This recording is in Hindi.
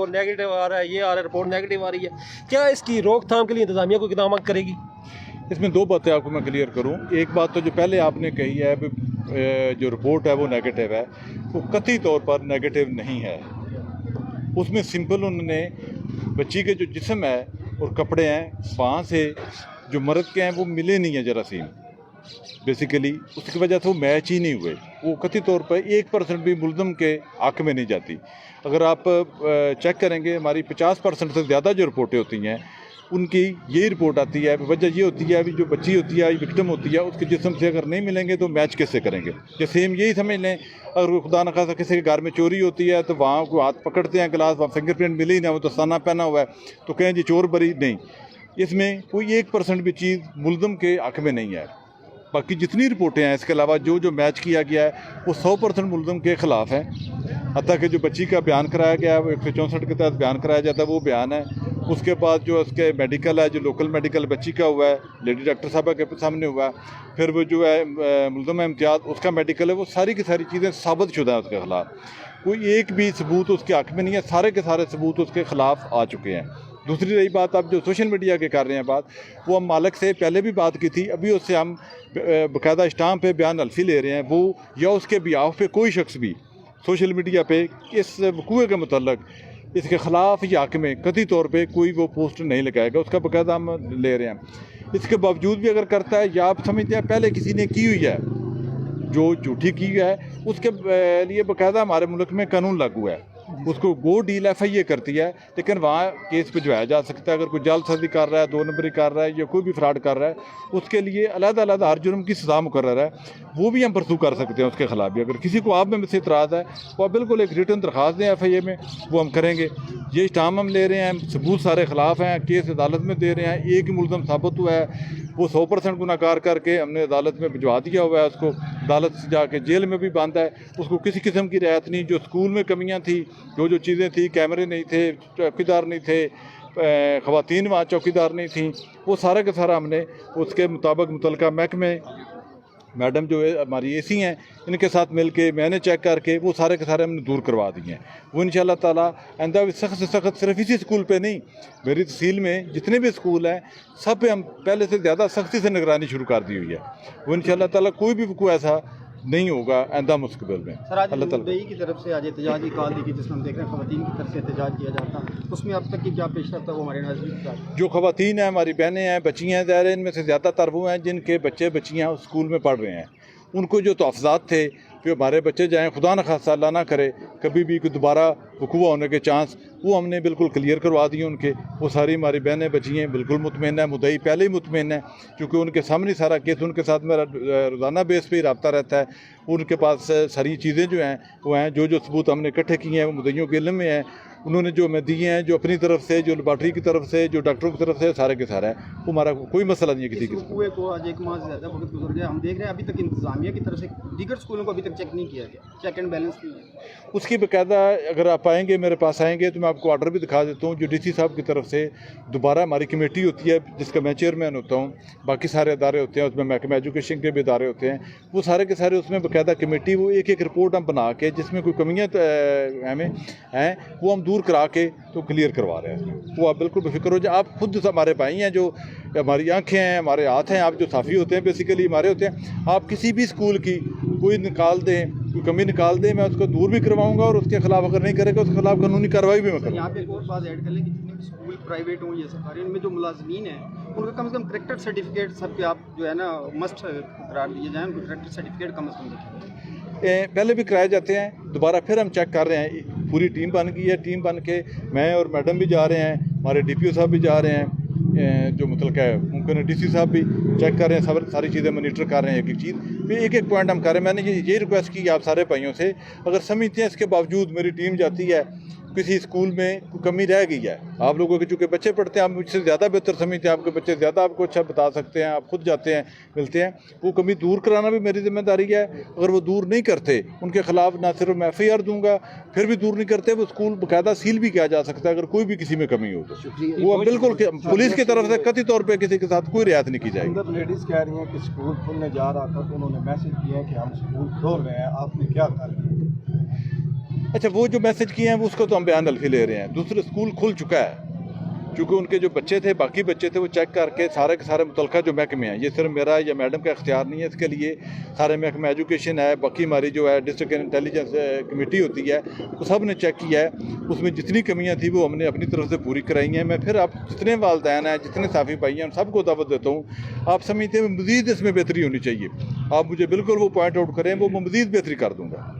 नेगेटिव आ रहा है, ये आ रहा है, रिपोर्ट नेगेटिव आ रही है। क्या इसकी रोकथाम के लिए इंतजामिया को इकदाम करेगी? इसमें दो बातें आपको मैं क्लियर करूं। एक बात तो जो पहले आपने कही है, जो रिपोर्ट है वो नेगेटिव है, वो कतई तौर पर नेगेटिव नहीं है। उसमें सिंपल उन्होंने बच्ची के जो जिस्म है और कपड़े हैं, वहाँ से जो मर्द के हैं वो मिले नहीं है जरासीम, बेसिकली उसकी वजह से वो मैच ही नहीं हुए। वो कथित तौर पर 1% भी मुल्ज़म के हक़ में नहीं जाती। अगर आप चेक करेंगे, हमारी 50% से ज़्यादा जो रिपोर्टें होती हैं उनकी यही रिपोर्ट आती है। वजह ये होती है अभी जो बच्ची होती है, विक्टिम होती है, उसके जिस्म से अगर नहीं मिलेंगे तो मैच कैसे करेंगे। या सेम यही समझ लें, अगर खुदा न खासा किसी के घर में चोरी होती है तो वहाँ को हाथ पकड़ते हैं गिलास, वहाँ फिंगरप्रिंट मिले ही ना, वो तो साना पहना हुआ है, तो कहें जी चोर बरी नहीं। इसमें कोई 1% भी चीज़ मुल्ज़म के हक़ में नहीं है। बाकी जितनी रिपोर्टें हैं इसके अलावा जो मैच किया गया है वो 100% मुल्ज़म के ख़िलाफ़ है। हत्ता कि जो बच्ची का बयान कराया गया है वो 164 के तहत बयान कराया जाता है, वो बयान है। उसके बाद जो उसके मेडिकल है, जो लोकल मेडिकल बच्ची का हुआ है, लेडी डॉक्टर साहबा के सामने हुआ है, फिर वो जो है मुल्ज़म इम्तियाज़ उसका मेडिकल है, वो सारी की सारी चीज़ें साबित शुदा है उसके ख़िलाफ़। कोई एक भी सबूत उसके हक़ में नहीं है, सारे के सारे सबूत उसके ख़िलाफ़ आ चुके हैं। दूसरी रही बात, आप जो सोशल मीडिया के कर रहे हैं बात, वो हम मालिक से पहले भी बात की थी, अभी उससे हम बाकायदा स्टाम्प पे बयान अल्फी ले रहे हैं। वो या उसके बिहाफ पे कोई शख्स भी सोशल मीडिया पे इस वकूए के मतलब इसके ख़िलाफ़ या हक़ में कतई तौर पे कोई वो पोस्ट नहीं लगाएगा, उसका बाकायदा हम ले रहे हैं। इसके बावजूद भी अगर करता है, या आप समझते हैं पहले किसी ने की हुई है जो झूठी की है, उसके लिए बाकायदा हमारे मुल्क में कानून लागू है, उसको गो डील FIA करती है, लेकिन वहाँ केस भिजवाया जा सकता है। अगर कोई जालसाजी कर रहा है, 2 नंबरी कर रहा है, या कोई भी फ्रॉड कर रहा है, उसके लिए अलग-अलग हर जुर्म की सज़ा मुकर्रर है, वो भी हम परसू कर सकते हैं उसके ख़िलाफ़ भी। अगर किसी को आप में से इतराज़ है तो आप बिल्कुल एक रिटन दरख्वास्त दें FIA में, वो हम करेंगे। ये स्टाम हम ले रहे हैं, सबूत सारे ख़िलाफ़ हैं, केस अदालत में दे रहे हैं, एक ही मुल्ज़म साबित हुआ है, वो 100% गुनाहगार करके हमने अदालत में भिजवा दिया हुआ है, उसको अदालत से जाके जेल में भी बंद है, उसको किसी किस्म की रियायत नहीं। जो स्कूल में कमियां थी, जो चीज़ें थी, कैमरे नहीं थे, चौकीदार नहीं थे, ख़वातीन वहाँ चौकीदार नहीं थी, वो सारा का सारा हमने उसके मुताबिक मुतल्लिका महकमे मैडम जो है हमारी AC हैं, इनके साथ मिल के मैंने चेक करके वो सारे के सारे हमने दूर करवा दिए हैं। वो इंशाअल्लाह ताला आइंदा भी सख्त से सख्त सिर्फ इसी स्कूल पे नहीं, मेरी तहसील में जितने भी स्कूल हैं सब पे हम पहले से ज़्यादा सख्ती से निगरानी शुरू कर दी हुई है। वो इंशाअल्लाह ताला कोई भी वकूआ ऐसा नहीं होगा आइंदा मुस्तक़बिल में। सर, आज मुद्दई की तरफ से आज एहतजाज की कॉल दी गई, जिसमें हम देख रहे हैं ख़वातीन की तरफ से एहतजाज किया जाता है, उसमें अब तक की क्या पेशरफ्त है वो हमारे नाज़रीन? जो ख़वातीन हैं, हमारी बहनें हैं, बच्चियाँ हैं, ज़ाहिर है इनमें से ज़्यादातर वो हैं जिनके बच्चे बच्चियाँ स्कूल में पढ़ रहे हैं। उनको जो तोहफ़्ज़ात थे कि हमारे बच्चे जाएँ, खुदा न खासा अल्लाह ना करे कभी भी कोई दोबारा वक़ूआ होने के चांस, वो हमने बिल्कुल क्लियर करवा दिए उनके। वो सारी हमारी बहनें बच्चियाँ बिल्कुल मुतमईन है, मुद्दई पहले ही मुतमईन है, क्योंकि उनके सामने सारा केस, उनके साथ मेरा रोज़ाना बेस पे ही रब्ता रहता है। उनके पास सारी चीज़ें जो हैं वो हैं, जो सबूत हमने इकट्ठे किए हैं वो मुद्दइयों के इल्म में हैं। उन्होंने जो हमें दिए हैं, जो अपनी तरफ से, जो लेबॉर्ट्री की तरफ से, जो डॉक्टरों की तरफ से, सारे के सारे हैं, वो हमारा कोई मसला नहीं है किसी की। कुएं को आज 1 माह से ज़्यादा वक्त गुजर गया, हम देख रहे हैं अभी तक इंतजामिया की तरफ से दीगर स्कूलों को अभी तक चेक नहीं किया गया, चेक एंड बैलेंस नहीं है। उसकी बाकायदा अगर आप आएँगे, मेरे पास आएँगे तो मैं आपको ऑर्डर भी दिखा देता हूँ, जो DC साहब की तरफ से दोबारा हमारी कमेटी होती है जिसका मैं चेयरमैन होता हूँ, बाकी सारे अदारे होते हैं, उसमें महकमा एजुकेशन के भी अदारे होते हैं, वो सारे के सारे उसमें बाकायदा कमेटी वो एक रिपोर्ट हम बना के जिसमें कोई कमियाँ हमें हैं वो हम दूर करा के तो क्लियर करवा रहे हैं। वो आप बिल्कुल बेफिक्र हो जाए। आप खुद हमारे भाई हैं, जो हमारी आंखें हैं, हमारे हाथ हैं, आप जो साफ़ी होते हैं बेसिकली हमारे होते हैं। आप किसी भी स्कूल की कोई निकाल दें, कोई कमी निकाल दें, मैं उसको दूर भी करवाऊंगा और उसके खिलाफ अगर नहीं करेगा उसके खिलाफ कानूनी कार्रवाई भी मैं करूँगा। यहाँ पे एक और बात ऐड कर लें कि जितने भी स्कूल प्राइवेट हों या सरकारी, उनमें जो मुलाजमीन हैं उनका कम से कम करेक्टर सर्टिफिकेट सबके आप जो है ना मस्ट करार दिए जाएँ, उनको करेक्टर सर्टिफिकेट कम से कम रखें। पहले भी कराए जाते हैं, दोबारा फिर हम चेक कर रहे हैं। पूरी टीम बन गई है, टीम बन के मैं और मैडम भी जा रहे हैं, हमारे DPO साहब भी जा रहे हैं, जो मतलब है मुमकिन है DC साहब भी चेक कर रहे हैं, सारी चीज़ें मॉनिटर कर रहे हैं, एक एक चीज़ फिर एक पॉइंट हम कर रहे हैं। मैंने ये रिक्वेस्ट की आप सारे भाइयों से, अगर समझते हैं इसके बावजूद मेरी टीम जाती है किसी स्कूल में कोई कमी रह गई है, आप लोगों के चूँकि बच्चे पढ़ते हैं, आप मुझसे ज़्यादा बेहतर समझते हैं, आपके बच्चे ज़्यादा आपको अच्छा बता सकते हैं, आप खुद जाते हैं मिलते हैं, वो कमी दूर कराना भी मेरी जिम्मेदारी है। अगर वो दूर नहीं करते उनके खिलाफ ना सिर्फ मैं FIR दूंगा, फिर भी दूर नहीं करते वो स्कूल बाकायदा सील भी किया जा सकता है अगर कोई भी किसी में कमी हो तो। वो बिल्कुल पुलिस की तरफ से कथित तौर पर किसी के साथ कोई रियायत नहीं की जाएगी। लेडीज़ कह रही हैं कि स्कूल खुलने जा रहा था तो उन्होंने मैसेज किया कि हम स्कूल खोल रहे हैं, आपने क्या कर लिया? अच्छा, वो जो मैसेज किए हैं वो उसको तो हम बयान अल्फी ले रहे हैं। दूसरे स्कूल खुल चुका है, क्योंकि उनके जो बच्चे थे, बाकी बच्चे थे, वो चेक करके सारे के सारे मुतलका जो महकमे हैं, ये सिर्फ मेरा या मैडम का इख्तियार नहीं है, इसके लिए सारे महकमे एजुकेशन है, बाकी हमारी जो है डिस्ट्रिक्ट इंटेलिजेंस कमेटी होती है, वो सब ने चेक किया है। उसमें जितनी कमियां थी वो हमने अपनी तरफ से पूरी कराई हैं। मैं फिर आप जितने वालदैन हैं, जितने साफ़ी भाई हैं, उन सबको दावत देता हूँ। आप समझते हैं मज़ीद इसमें बेहतरी होनी चाहिए, आप मुझे बिल्कुल वो पॉइंट आउट करें, वो मैं मज़ीद बेहतरी कर दूँगा।